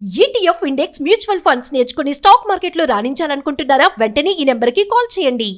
ETF index mutual funds నేర్చుకుని stock మార్కెట్లో రాణించాలనుకుంటున్నారా? వెంటనే ఈ నెంబర్కి కాల్ చేయండి.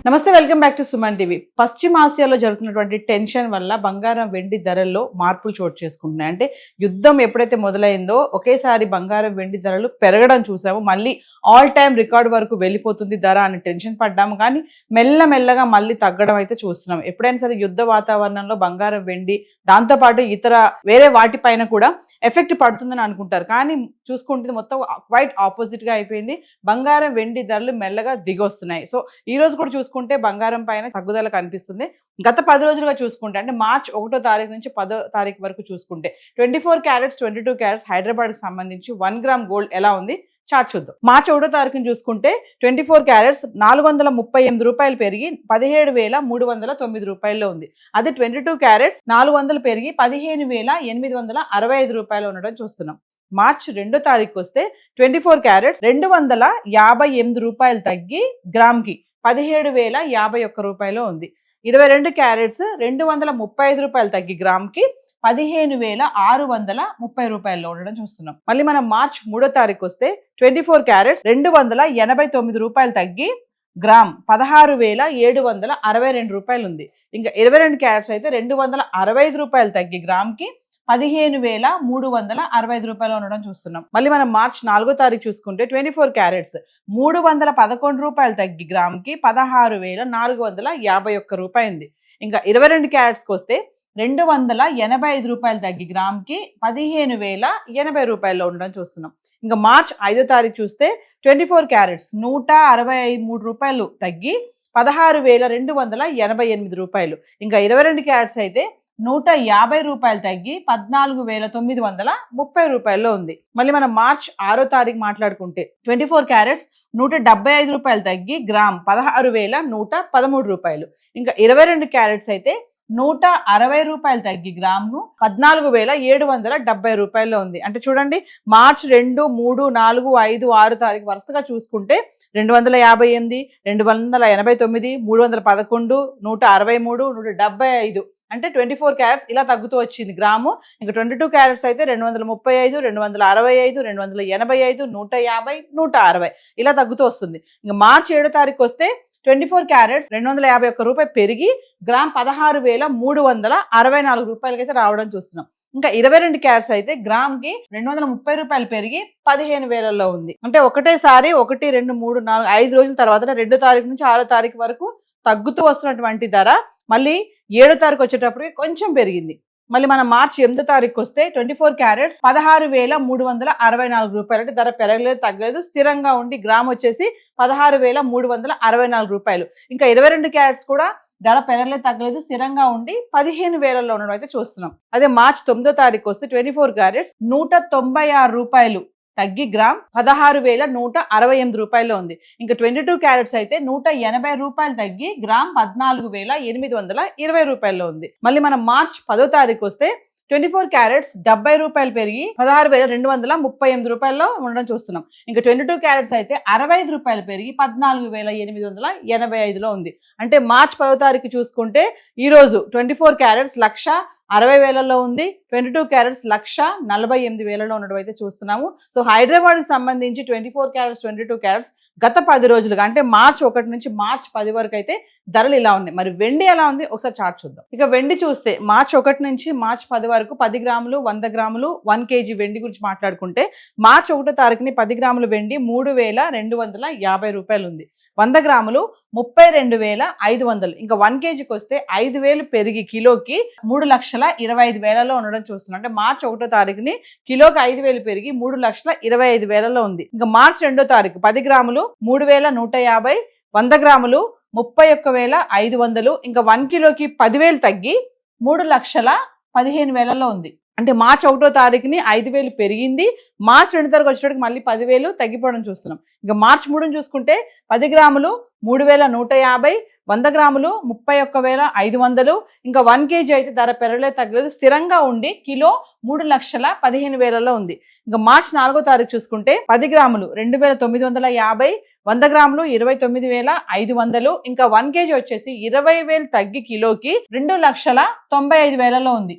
నమస్తే, welcome back to Suman TV. పశ్చిమాసియాలో జరుగుతున్నటువంటి టెన్షన్ వల్ల బంగారం వెండి ధరల్లో మార్పులు చోటు చేసుకుంటున్నాయి. అంటే యుద్ధం ఎప్పుడైతే మొదలైందో ఒకేసారి బంగారం వెండి ధరలు పెరగడం చూసాము. మళ్ళీ ఆల్ టైమ్ రికార్డ్ వరకు వెళ్ళిపోతుంది ధర అని టెన్షన్ పడ్డాము. కానీ మెల్లమెల్లగా మళ్ళీ తగ్గడం అయితే చూస్తున్నాం. ఎప్పుడైనా సరే యుద్ధ వాతావరణంలో బంగారం వెండి దాంతోపాటు ఇతర వేరే వాటిపైన కూడా ఎఫెక్ట్ పడుతుందని అనుకుంటారు. కానీ చూసుకుంటే మొత్తం క్వైట్ ఆపోజిట్ గా అయిపోయింది. బంగారం వెండి ధరలు మెల్లగా దిగొస్తున్నాయి. సో ఈ రోజు కూడా చూసుకుంటే బంగారం పైన తగ్గుదల కనిపిస్తుంది. గత 10 రోజులుగా చూసుకుంటే అంటే మార్చ్ 1వ తారీఖు నుంచి 10వ తారీఖు వరకు చూసుకుంటే 24 క్యారెట్స్ 22 క్యారెట్స్ హైదరాబాద్ కి సంబంధించి 1 గ్రామ్ గోల్డ్ ఎలా ఉంది చార్ట్ చూద్దాం. మార్చి 1వ తారీఖుని చూసుకుంటే 24 క్యారెట్స్ 438 రూపాయలు పెరిగి 17,309 రూపాయల్లో ఉంది. అదే 22 క్యారెట్స్ 400 పెరిగి 15,865 రూపాయలు ఉండడం చూస్తున్నాం. మార్చి 2వ తారీఖు వస్తే 24 క్యారెట్స్ 258 రూపాయలు తగ్గి గ్రామ్ కి 17,051 రూపాయలు ఉంది. 22 క్యారెట్స్ 235 రూపాయలు తగ్గి గ్రామ్ కి 15,630 రూపాయల్లో ఉండడం చూస్తున్నాం. మళ్ళీ మనం మార్చ్ 3వ తారీఖు వస్తే 24 క్యారెట్స్ 289 రూపాయలు తగ్గి గ్రామ్ 16,762 రూపాయలు ఉంది. ఇంకా 22 క్యారెట్స్ అయితే 265 రూపాయలు తగ్గి గ్రామ్ కి 15,365 రూపాయలు ఉండడం చూస్తున్నాం. మళ్ళీ మనం మార్చ్ 4వ తారీఖు చూసుకుంటే 24 క్యారెట్స్ 311 రూపాయలు తగ్గి గ్రామ్ కి 16,451 రూపాయలు ఉంది. ఇంకా 22 క్యారెట్స్కి వస్తే 285 రూపాయలు తగ్గి గ్రామ్ కి 15,080 రూపాయల్లో ఉండడం చూస్తున్నాం. ఇంకా మార్చ్ 5వ తారీఖు చూస్తే 24 క్యారెట్స్ 163 రూపాయలు తగ్గి 16,288 రూపాయలు. ఇంకా 22 క్యారెట్స్ అయితే 150 రూపాయలు తగ్గి 14,930 రూపాయల్లో ఉంది. మళ్ళీ మనం మార్చ్ 6వ తారీఖు మాట్లాడుకుంటే 24 క్యారెట్స్ 175 రూపాయలు తగ్గి గ్రామ్ 16,113 రూపాయలు. ఇంకా 22 క్యారెట్స్ అయితే 160 రూపాయలు తగ్గి గ్రాము 14,770 రూపాయల్లో ఉంది. అంటే చూడండి, మార్చ్ 2, 3, 4, 5, 6 తారీఖు వరుసగా చూసుకుంటే 258, 289, 311, 163, 175 అంటే 24 క్యారెట్స్ ఇలా తగ్గుతూ వచ్చింది గ్రాము. ఇంకా 22 క్యారెట్స్ అయితే 235, 265, 285, 150, 160 ఇలా తగ్గుతూ వస్తుంది. ఇంకా మార్చ్ 7వ తారీఖు వస్తే 24 క్యారెట్స్ 251 రూపాయలు పెరిగి గ్రామ్ 16,364 రూపాయలకైతే రావడం చూస్తున్నాం. ఇంకా 22 క్యారెట్స్ అయితే గ్రామ్ కి 230 రూపాయలు పెరిగి 15,000లో ఉంది. అంటే ఒకటేసారి 1, 2, 3, 4, 5 రోజుల తర్వాత 2వ తారీఖు నుంచి 6వ తారీఖు వరకు తగ్గుతూ వస్తున్నటువంటి ధర మళ్ళీ 7వ తారీఖు వచ్చేటప్పటికి కొంచెం పెరిగింది. మళ్ళీ మనం మార్చి 8వ తారీఖు వస్తే 24 క్యారెట్స్ 16,364 రూపాయలు. అంటే ధర పెరగలేదు, తగ్గలేదు, స్థిరంగా ఉండి గ్రామ్ వచ్చేసి 16,364 రూపాయలు. ఇంకా 22 క్యారెట్స్ కూడా ధర పెరగలేదు, తగ్గలేదు, స్థిరంగా ఉండి 15,000లో ఉండడం అయితే చూస్తున్నాం. అదే మార్చి 9వ తారీఖు వస్తే 24 క్యారెట్స్ 196 రూపాయలు తగ్గి గ్రామ్ 16,168 రూపాయల్లో ఉంది. ఇంకా 22 క్యారెట్స్ అయితే 180 రూపాయలు తగ్గి గ్రామ్ 14,820 రూపాయల్లో ఉంది. మళ్ళీ మనం మార్చ్ 10వ తారీఖు వస్తే 24 క్యారెట్స్ 70 రూపాయలు పెరిగి 16,238 రూపాయల్లో ఉండడం చూస్తున్నాం. ఇంకా 22 క్యారెట్స్ అయితే 65 రూపాయలు పెరిగి 14,885లో ఉంది. అంటే మార్చ్ 10వ తారీఖు చూసుకుంటే ఈ రోజు 24 క్యారెట్స్ 1,60,000లో ఉంది. 22 క్యారెట్స్ 1,48,000లో ఉండడం అయితే చూస్తున్నాము. సో హైదరాబాద్ కి సంబంధించి 24 క్యారెట్స్ 22 క్యారెట్స్ గత 10 రోజులుగా అంటే మార్చ్ 1 నుంచి మార్చ్ 10 వరకు అయితే ధరలు ఇలా ఉన్నాయి. మరి వెండి ఎలా ఉంది ఒకసారి చార్ట్ చూద్దాం. ఇక వెండి చూస్తే మార్చ్ 1 నుంచి మార్చ్ 10 వరకు 10 గ్రాములు 100 గ్రాములు 1 కేజీ వెండి గురించి మాట్లాడుకుంటే మార్చ్ 1వ తారీఖుని 10 గ్రాముల వెండి 3,250 రూపాయలు ఉంది. 100 గ్రాములు 32,500. ఇంకా 1 కేజీకి వస్తే 5,000 పెరిగి కిలోకి 3,25,000లో ఉండడం చూస్తున్నాం. అంటే మార్చ్ 1వ తారీఖుని కిలోకి 5,000 పెరిగి 3,25,000లో ఉంది. ఇంకా మార్చ్ 2వ తారీఖు 10 గ్రాములు 3,150, 100 గ్రాములు 31,500. ఇంకా 1 కిలోకి 10,000 తగ్గి 3,15,000లో ఉంది. అంటే మార్చ్ 1వ తారీఖుని 5,000 పెరిగింది. మార్చ్ 2 తారీఖు వచ్చేటికి మళ్ళీ 10,000 తగ్గిపోవడం చూస్తున్నాం. ఇంకా మార్చ్ 3 చూసుకుంటే 10 గ్రాములు 3,150, 100 గ్రాములు 31,500. ఇంకా 1 కేజీ అయితే ధర పెరగలేదు తగ్గలేదు, స్థిరంగా ఉండి కిలో 3,15,000లో ఉంది. ఇంకా మార్చి 4వ తారీఖు చూసుకుంటే 10 గ్రాములు 2,950, 100 గ్రాములు 29,500. ఇంకా 1 కేజీ వచ్చేసి 20,000 తగ్గి కిలోకి 2,95,000లో ఉంది.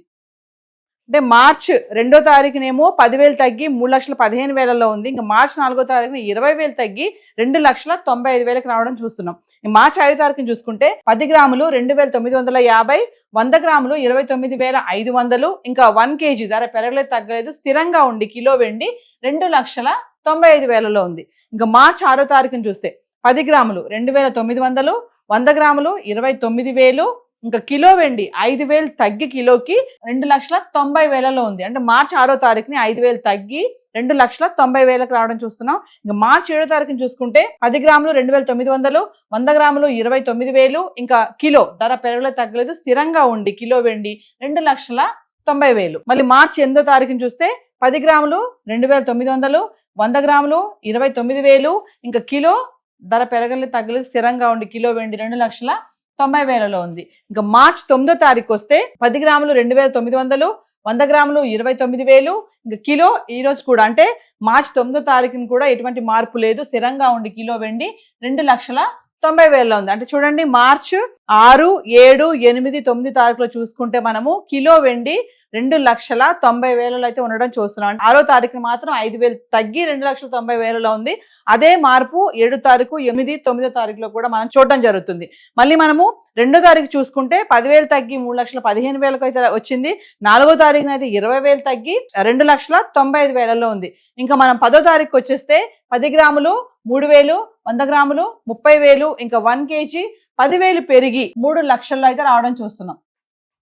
అంటే మార్చ్ 2వ తారీఖునేమో 10,000 తగ్గి 3,15,000లో ఉంది. ఇంకా మార్చి 4వ తారీఖున 20,000 తగ్గి 2,95,000కి రావడం చూస్తున్నాం. మార్చి 5వ తారీఖున చూసుకుంటే 10 గ్రాములు 2,950, 100 గ్రాములు 29,500. ఇంకా 1 కేజీ ధర పెరగలేదు తగ్గలేదు, స్థిరంగా ఉండి కిలో వెండి 2,95,000లో ఉంది. ఇంకా మార్చి 6వ తారీఖున చూస్తే 10 గ్రాములు 2,900, 100 గ్రాములు 29,000. ఇంకా కిలో వెండి 5,000 తగ్గి కిలోకి 2,90,000లో ఉంది. అంటే మార్చి 6వ తారీఖుని 5,000 తగ్గి 2,90,000కి రావడం చూస్తున్నాం. ఇంకా మార్చి 7వ తారీఖుని చూసుకుంటే 10 గ్రాములు 2,900, 100 గ్రాములు 29,000. ఇంకా కిలో ధర పెరగలేదు తగ్గలేదు, స్థిరంగా ఉండి కిలో వెండి 2,90,000. మళ్ళీ మార్చి 8వ తారీఖుని చూస్తే 10 గ్రాములు 2,900, 100 గ్రాములు 29,000. ఇంకా కిలో ధర పెరగలేదు తగ్గలేదు, స్థిరంగా ఉండి కిలో వెండి 2,90,000లో ఉంది. ఇంకా మార్చి 9వ తారీఖు వస్తే 10 గ్రాములు 2,900, 100 గ్రాములు 29,000. ఇంకా కిలో ఈ రోజు కూడా అంటే మార్చి 9వ తారీఖున కూడా ఎటువంటి మార్పు లేదు, స్థిరంగా ఉండి కిలో వెండి 2,90,000లో ఉంది. అంటే చూడండి, మార్చి 6, 7, 8, 9 తారీఖులో చూసుకుంటే మనము కిలో వెండి 2,90,000లో అయితే ఉండడం చూస్తున్నాం. 6వ తారీఖున మాత్రం 5,000 తగ్గి 2,90,000లో ఉంది. అదే మార్పు 7వ తారీఖు, 8, 9వ తారీఖులో కూడా మనం చూడడం జరుగుతుంది. మళ్ళీ మనము 2వ తారీఖు చూసుకుంటే 10,000 తగ్గి 3,15,000కు అయితే వచ్చింది. 4వ తారీఖున అయితే 20,000 తగ్గి 2,95,000లో ఉంది. ఇంకా మనం 10వ తారీఖు వచ్చేస్తే 10 గ్రాములు 3,000, 100 గ్రాములు 30,000. ఇంకా 1 కేజీ 10,000 పెరిగి 3 లక్షల్లో అయితే రావడం చూస్తున్నాం.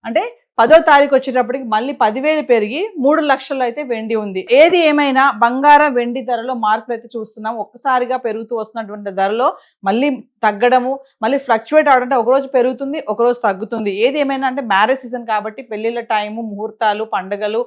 అంటే 10వ తారీఖు వచ్చేటప్పటికి మళ్ళీ 10,000 పెరిగి 3 లక్షల్లో అయితే వెండి ఉంది. ఏది ఏమైనా బంగారం వెండి ధరలో మార్పులు అయితే చూస్తున్నాం. ఒక్కసారిగా పెరుగుతూ వస్తున్నటువంటి ధరలో మళ్ళీ తగ్గడము, మళ్ళీ ఫ్లక్చువేట్ అవడం, అంటే ఒకరోజు పెరుగుతుంది ఒకరోజు తగ్గుతుంది. ఏది ఏమైనా అంటే మ్యారేజ్ సీజన్ కాబట్టి, పెళ్లిళ్ళ టైము, ముహూర్తాలు, పండుగలు,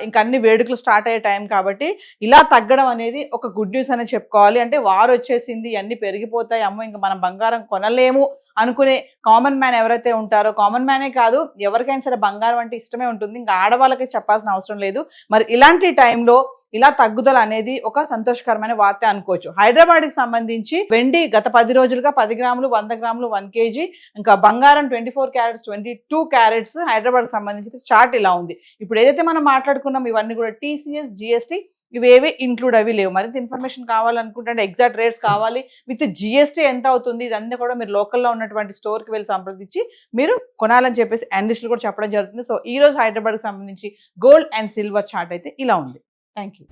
ఇంకా అన్ని వేడుకలు స్టార్ట్ అయ్యే టైం కాబట్టి ఇలా తగ్గడం అనేది ఒక గుడ్ న్యూస్ అనేది చెప్పుకోవాలి. అంటే వారు వచ్చేసింది, అన్ని పెరిగిపోతాయి, అమ్మో ఇంకా మనం బంగారం కొనలేము అనుకునే కామన్ మ్యాన్ ఎవరైతే ఉంటారో, కామన్ మ్యానే కాదు ఎవరికైనా సరే బంగారం అంటే ఇష్టమే ఉంటుంది, ఇంకా ఆడవాళ్ళకి చెప్పాల్సిన అవసరం లేదు. మరి ఇలాంటి టైంలో ఇలా తగ్గుదల అనేది ఒక సంతోషకరమైన వార్త అనుకోవచ్చు. హైదరాబాద్కి సంబంధించి వెండి గత 10 రోజులుగా 10 గ్రాములు 100 గ్రాములు 1 కేజీ, ఇంకా బంగారం 24 క్యారెట్స్ 22 క్యారెట్స్ హైదరాబాద్కి సంబంధించి చార్ట్ ఇలా ఉంది. ఇప్పుడు ఏదైతే మనం మాట్లాడుకున్నాం ఇవన్నీ కూడా TCS, GST ఇవేవి ఇంక్లూడ్ అవి లేవు. మరింత ఇన్ఫర్మేషన్ కావాలనుకుంటే ఎగ్జాక్ట్ రేట్స్ కావాలి, విత్ GST ఎంత అవుతుంది, ఇదంతా కూడా మీరు లోకల్లో ఉన్నటువంటి స్టోర్కి వెళ్ళి సంప్రదించి మీరు కొనాలని చెప్పేసి అనలిస్టులు కూడా చెప్పడం జరుగుతుంది. సో ఈ రోజు హైదరాబాద్కి సంబంధించి గోల్డ్ అండ్ సిల్వర్ చార్ట్ అయితే ఇలా ఉంది. Thank you.